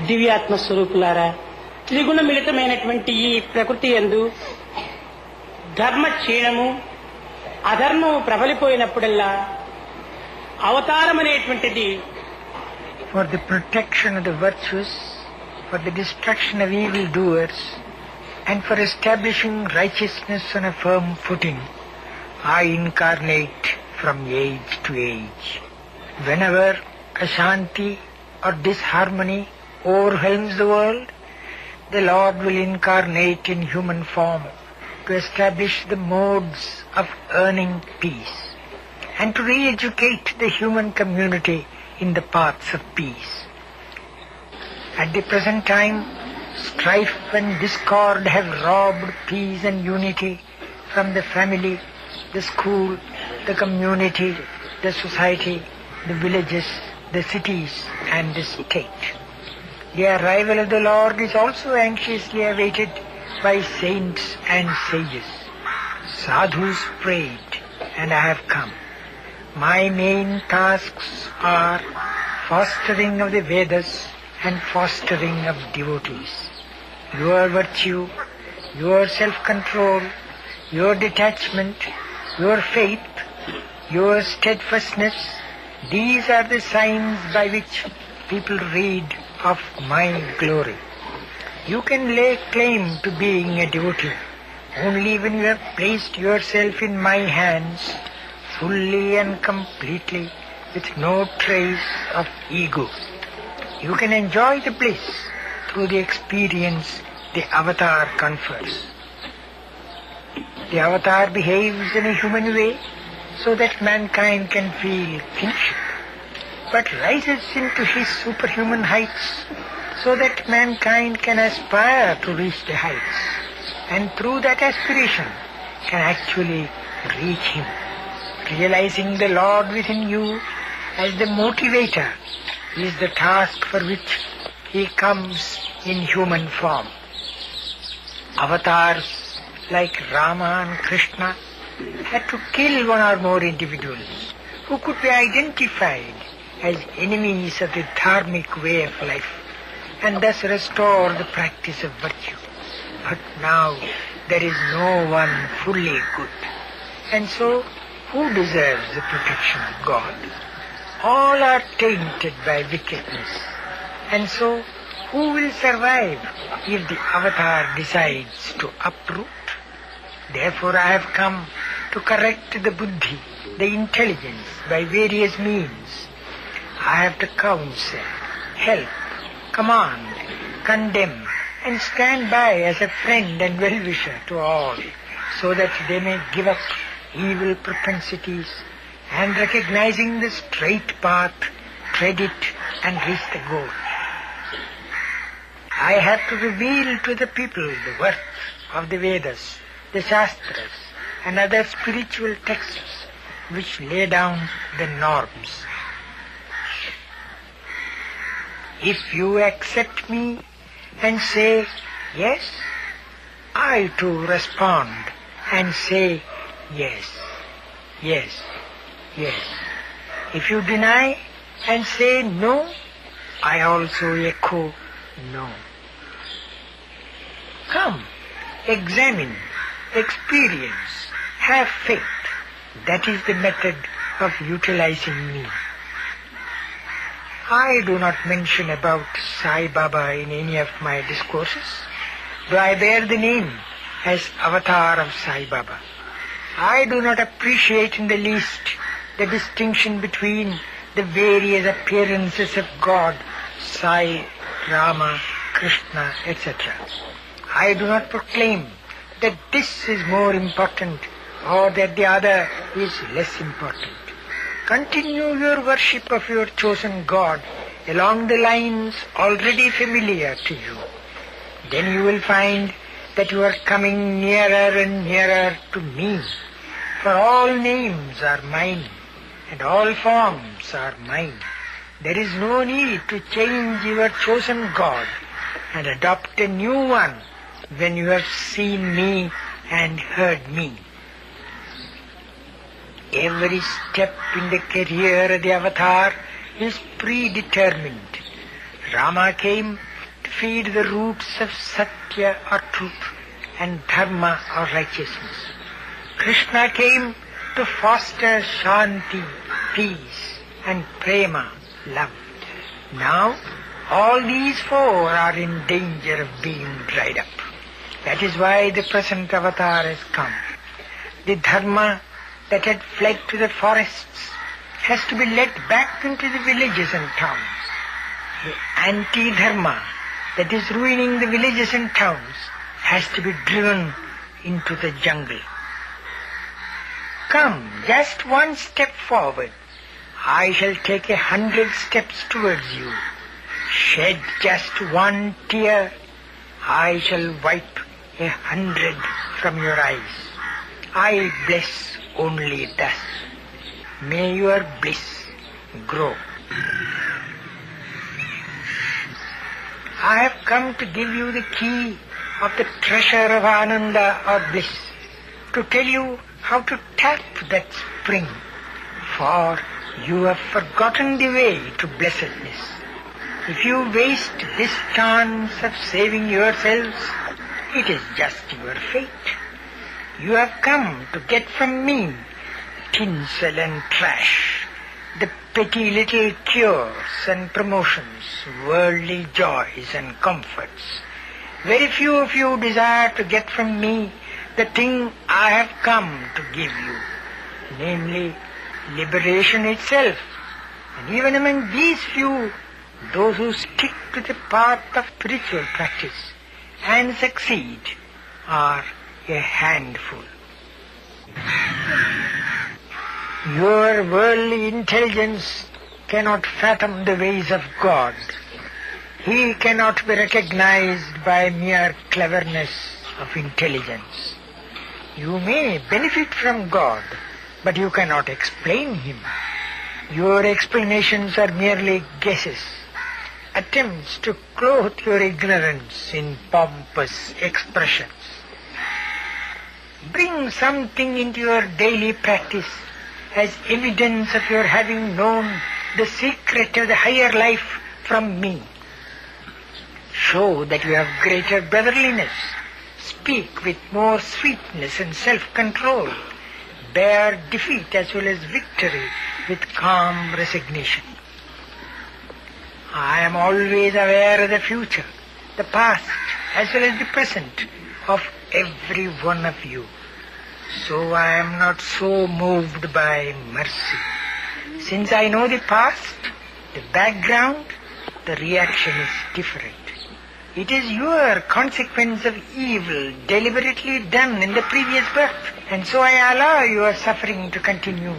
దివ్యాత్మ స్వరూపులారా, త్రిగుణ మిళితమైనటువంటి ఈ ప్రకృతి యందు ధర్మ క్షీణము అధర్మము ప్రబలిపోయినప్పుడల్లా అవతారం అనేటువంటిది for the protection of the virtuous, for the destruction of evil doers, and for establishing righteousness on a firm footing, I incarnate from age to age. Whenever Ashanti or disharmony overwhelms the world, the Lord will incarnate in human form to establish the modes of earning peace and to re-educate the human community in the paths of peace. At the present time, strife and discord have robbed peace and unity from the family, the school, the community, the society, the villages, the cities and the state. The arrival of the Lord is also anxiously awaited by saints and sages. Sadhus prayed, and I have come. My main tasks are fostering of the Vedas and fostering of devotees. Your virtue, your self-control, your detachment, your faith, your steadfastness, these are the signs by which people read of my glory. You can lay claim to being a devotee only when you have placed yourself in my hands fully and completely, with no trace of ego. You can enjoy the bliss through the experience the avatar confers. The avatar behaves in a human way so that mankind can feel kinship, but rises into his superhuman heights so that mankind can aspire to reach the heights, and through that aspiration can actually reach him. Realizing the Lord within you as the motivator is the task for which he comes in human form. Avatars like Rama and Krishna had to kill one or more individuals who could be identified as enemies of the dharmic way of life, and thus restore the practice of virtue. But now there is no one fully good, and so who deserves the protection of God? All are tainted by wickedness, and so who will survive if the avatar decides to uproot? Therefore I have come to correct the buddhi, the intelligence, by various means. I have to counsel, help, command, condemn, and stand by as a friend and well-wisher to all, so that they may give up evil propensities and, recognizing the straight path, tread it and reach the goal. I have to reveal to the people the worth of the Vedas, the Shastras, and other spiritual texts which lay down the norms. If you accept me and say yes, I too respond and say yes, yes, yes. If you deny and say no, I also echo no. Come, examine, experience, have faith. That is the method of utilizing me. I do not mention about Sai Baba in any of my discourses, though I bear the name as Avatar of Sai Baba. I do not appreciate in the least the distinction between the various appearances of God, Sai, Rama, Krishna, etc. I do not proclaim that this is more important or that the other is less important. Continue your worship of your chosen God along the lines already familiar to you. Then you will find that you are coming nearer and nearer to me. For all names are mine, and all forms are mine. There is no need to change your chosen God and adopt a new one when you have seen me and heard me. Every step in the career of the avatar is predetermined. Rama came feed the roots of Satya or truth and Dharma or righteousness. Krishna came to foster Shanti, peace, and Prema, love. Now, all these four are in danger of being dried up. That is why the present avatar has come. The Dharma that had fled to the forests has to be led back into the villages and towns. The anti-Dharma that is ruining the villages and towns has to be driven into the jungle. Come, just one step forward. I shall take 100 steps towards you. Shed just one tear. I shall wipe 100 from your eyes. I bless only thus. May your bliss grow. I have come to give you the key of the treasure of Ananda or bliss, to tell you how to tap that spring, for you have forgotten the way to blessedness. If you waste this chance of saving yourselves, it is just your fate. You have come to get from me tinsel and trash, the petty little cures and promotions, worldly joys and comforts. Very few of you desire to get from me the thing I have come to give you, namely liberation itself. And even among these few, those who stick to the path of spiritual practice and succeed are a handful. Your worldly intelligence cannot fathom the ways of God. He cannot be recognized by mere cleverness of intelligence. You may benefit from God, but you cannot explain Him. Your explanations are merely guesses, attempts to clothe your ignorance in pompous expressions. Bring something into your daily practice as evidence of your having known the secret of the higher life from me. Show that you have greater brotherliness. Speak with more sweetness and self-control. Bear defeat as well as victory with calm resignation. I am always aware of the future, the past as well as the present of every one of you. So I am not so moved by mercy. Since I know the past, the background, the reaction is different. It is your consequence of evil deliberately done in the previous birth, and so I allow your suffering to continue,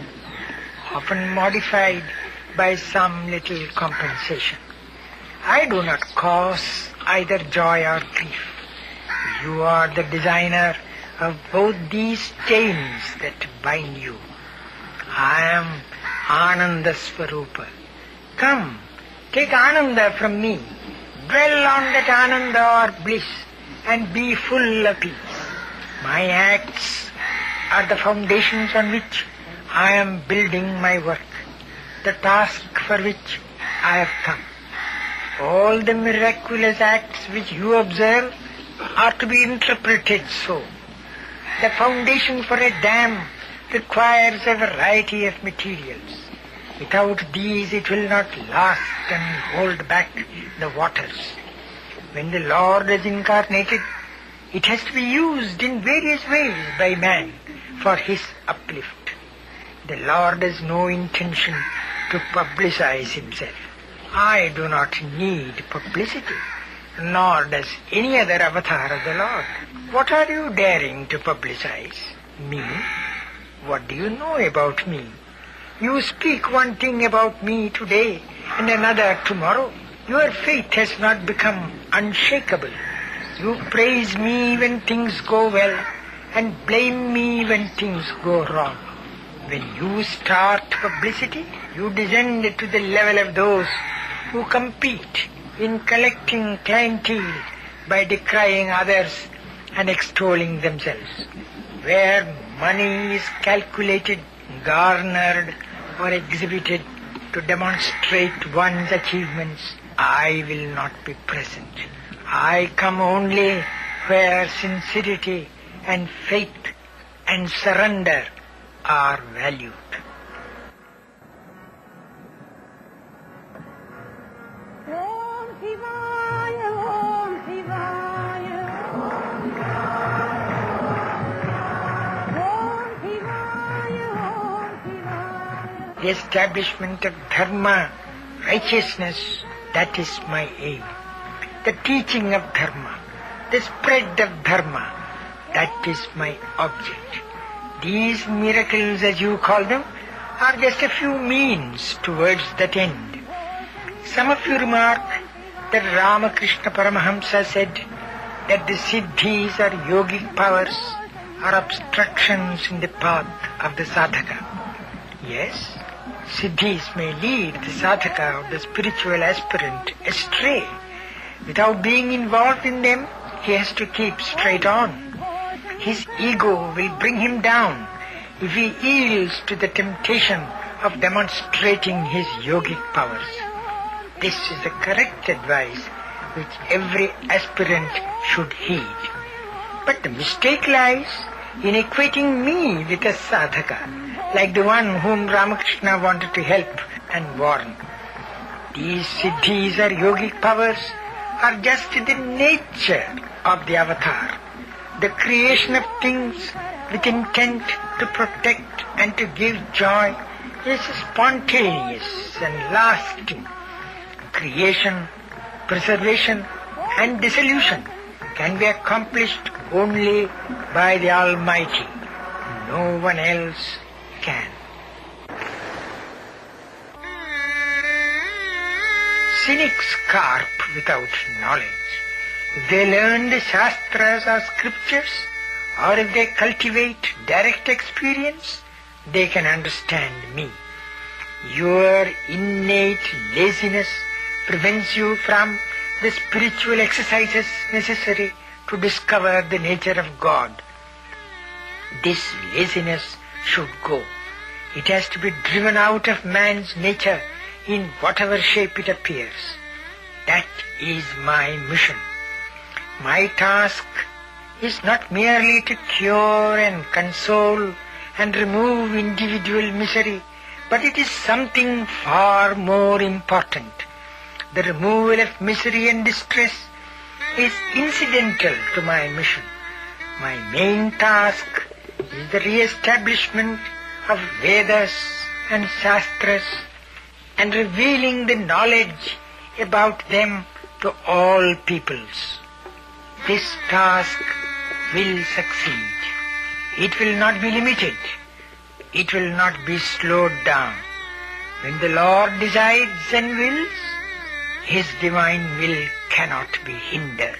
often modified by some little compensation. I do not cause either joy or grief. You are the designer of both these chains that bind you. I am Ananda Swarupa. Come, take Ananda from me. Dwell on that Ananda or bliss and be full of peace. My acts are the foundations on which I am building my work, the task for which I have come. All the miraculous acts which you observe are to be interpreted so. The foundation for a dam requires a variety of materials. Without these it will not last and hold back the waters. When the Lord is incarnated, it has to be used in various ways by man for his uplift. The Lord has no intention to publicize himself. I do not need publicity, nor does any other avatar of the Lord. What are you daring to publicize? Me? What do you know about me? You speak one thing about me today and another tomorrow. Your faith has not become unshakable. You praise me when things go well and blame me when things go wrong. When you start publicity, you descend to the level of those who compete in collecting clientele by decrying others and extolling themselves. Where money is calculated, garnered, or exhibited to demonstrate one's achievements, I will not be present. I come only where sincerity and faith and surrender are valued. The establishment of dharma, righteousness, that is my aim. The teaching of dharma, the spread of dharma, that is my object. These miracles, as you call them, are just a few means towards that end. Some of you remark that Ramakrishna Paramahamsa said that the siddhis or yogic powers are obstructions in the path of the sadhaka. Yes, siddhis may lead the sadhaka or the spiritual aspirant astray. Without being involved in them, he has to keep straight on. His ego will bring him down if he yields to the temptation of demonstrating his yogic powers. This is the correct advice which every aspirant should heed. But the mistake lies in equating me with a sadhaka, like the one whom Ramakrishna wanted to help and warn. These siddhis or yogic powers are just the nature of the avatar, the creation of things with intent to protect and to give joy is spontaneous and lasting. Creation, preservation and dissolution can be accomplished only by the Almighty. No one else can. Cynics carp without knowledge. If they learn the Shastras or scriptures, or if they cultivate direct experience, they can understand me. Your innate laziness prevents you from the spiritual exercises necessary to discover the nature of God. This laziness should go. It has to be driven out of man's nature in whatever shape it appears. That is my mission. My task is not merely to cure and console and remove individual misery, but it is something far more important. The removal of misery and distress is incidental to my mission. My main task is the re-establishment of Vedas and Shastras and revealing the knowledge about them to all peoples. This task will succeed. It will not be limited. It will not be slowed down. When the Lord decides and wills, His divine will cannot be hindered.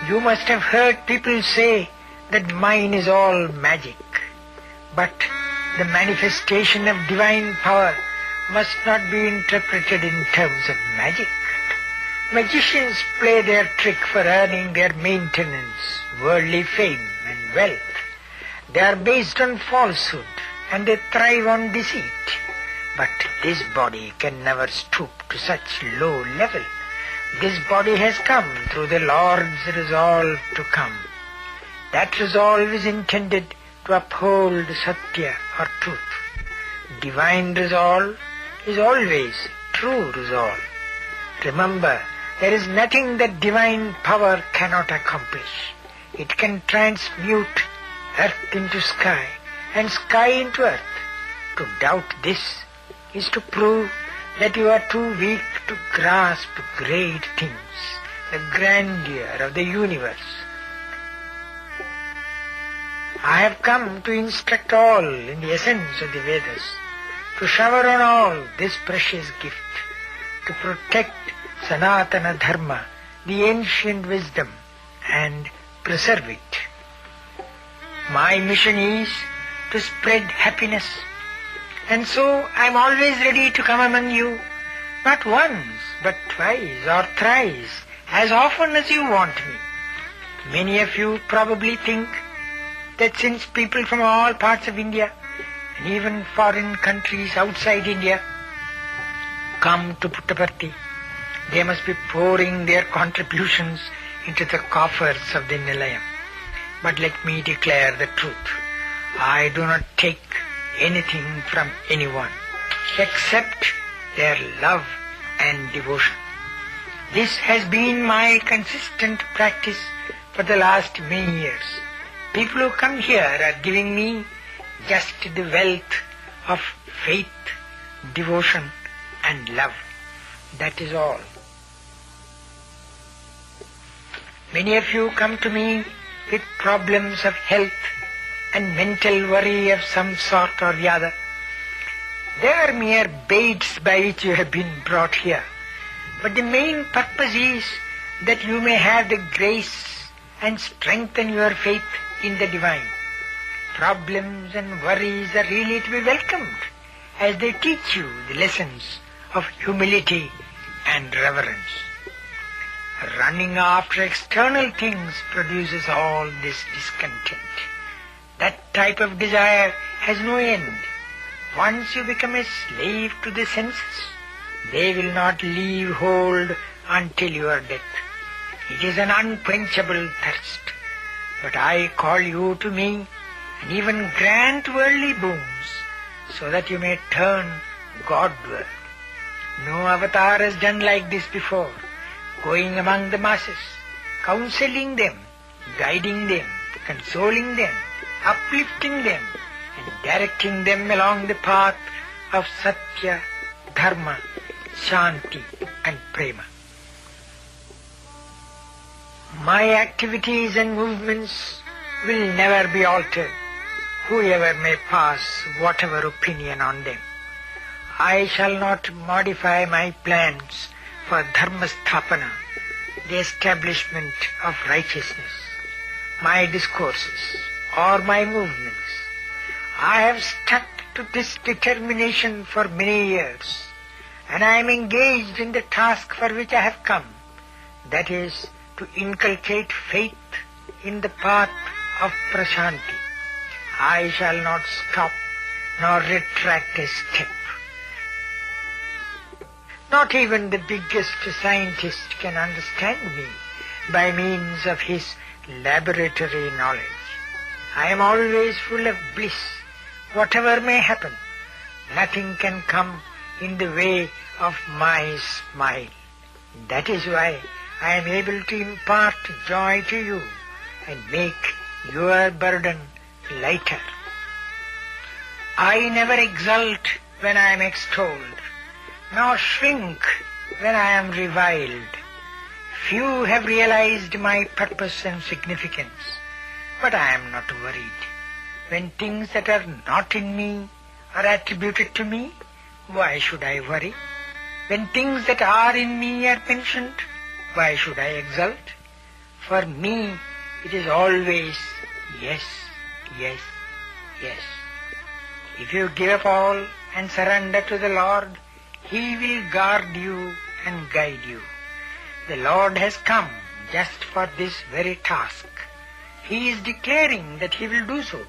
You must have heard people say that mine is all magic, but the manifestation of divine power must not be interpreted in terms of magic. Magicians play their trick for earning their maintenance, worldly fame and wealth. They are based on falsehood and they thrive on deceit. But this body can never stoop to such low level. This body has come through the Lord's resolve to come. That resolve is intended to uphold Satya or truth. Divine resolve is always true resolve. Remember, there is nothing that divine power cannot accomplish. It can transmute earth into sky and sky into earth. To doubt this is to prove that you are too weak to grasp great things, the grandeur of the universe. I have come to instruct all in the essence of the Vedas, to shower on all this precious gift, to protect Sanatana Dharma, the ancient wisdom, and preserve it. My mission is to spread happiness, and so I am always ready to come among you, not once, but twice or thrice, as often as you want me. Many of you probably think that since people from all parts of India, and even foreign countries outside India, come to Puttaparthi, They must be pouring their contributions into the coffers of the Nilayam. But let me declare the truth. I do not take anything from anyone except their love and devotion. This has been my consistent practice for the last many years. People who come here are giving me just the wealth of faith, devotion and love. That is all. Many of you come to me with problems of health and mental worry of some sort or the other. They are mere baits by which you have been brought here. But the main purpose is that you may have the grace and strengthen your faith in the divine. Problems and worries are really to be welcomed as they teach you the lessons of humility and reverence. Running after external things produces all this discontent. That type of desire has no end. Once you become a slave to the senses, they will not leave hold until your death. It is an unquenchable thirst. But I call you to me and even grant worldly boons so that you may turn Godward. No avatar has done like this before, going among the masses, counseling them, guiding them, consoling them, uplifting them, and directing them along the path of Satya, Dharma, Shanti and Prema. My activities and movements will never be altered, whoever may pass whatever opinion on them. I shall not modify my plans for Dharma Sthapana, the establishment of righteousness, my discourses or my movements. I have stuck to this determination for many years, and I am engaged in the task for which I have come, that is, to inculcate faith in the path of Prashanti. I shall not stop nor retract a step. Not even the biggest scientist can understand me by means of his laboratory knowledge. I am always full of bliss, whatever may happen. Nothing can come in the way of my smile. That is why I am able to impart joy to you and make your burden lighter. I never exult when I am extolled, nor shrink when I am reviled. Few have realized my purpose and significance, but I am not worried. When things that are not in me are attributed to me, why should I worry? When things that are in me are mentioned, why should I exult? For me, it is always yes, yes, yes. If you give up all and surrender to the Lord, He will guard you and guide you. The Lord has come just for this very task. He is declaring that He will do so,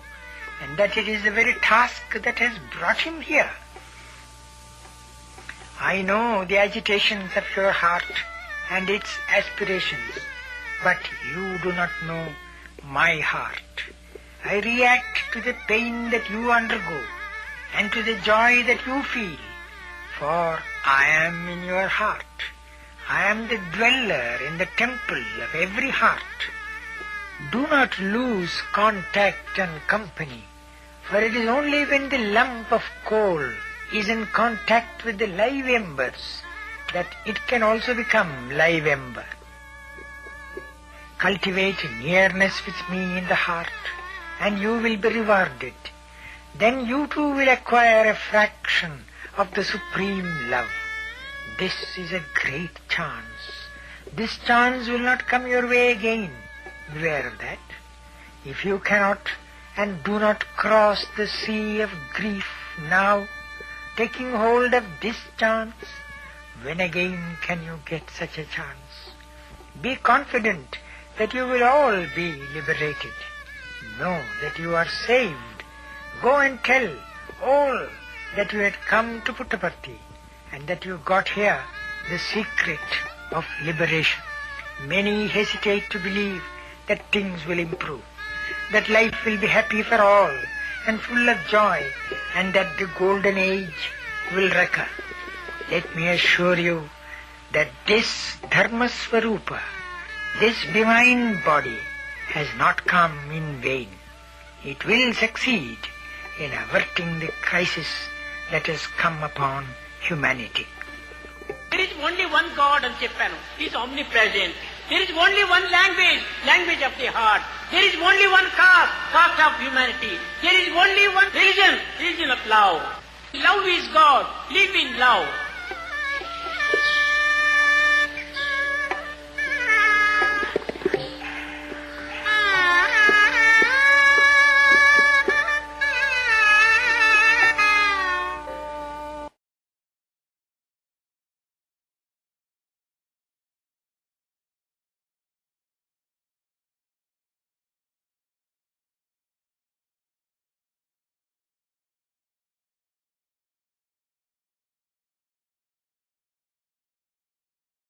and that it is the very task that has brought Him here. I know the agitations of your heart and its aspirations, but you do not know my heart. I react to the pain that you undergo and to the joy that you feel, for I am in your heart. I am the dweller in the temple of every heart. Do not lose contact and company, for it is only when the lump of coal is in contact with the live embers that it can also become live ember. Cultivate nearness with me in the heart, and you will be rewarded. Then you too will acquire a fraction of the supreme love. This is a great chance. This chance will not come your way again. Beware of that. If you cannot and do not cross the sea of grief now, taking hold of this chance, when again can you get such a chance? Be confident that you will all be liberated. Know that you are saved. Go and tell all that you had come to Puttaparthi, and that you got here the secret of liberation. Many hesitate to believe that things will improve, that life will be happy for all and full of joy, and that the golden age will recur. Let me assure you that this Dharma Swarupa, this divine body, has not come in vain. It will succeed in averting the crisis that has come upon humanity. There is only one God అని చెప్పాను. He is omnipresent. There is only one language, language of the heart. There is only one caste, caste of humanity. There is only one religion, religion of love. Love is God. Live in love.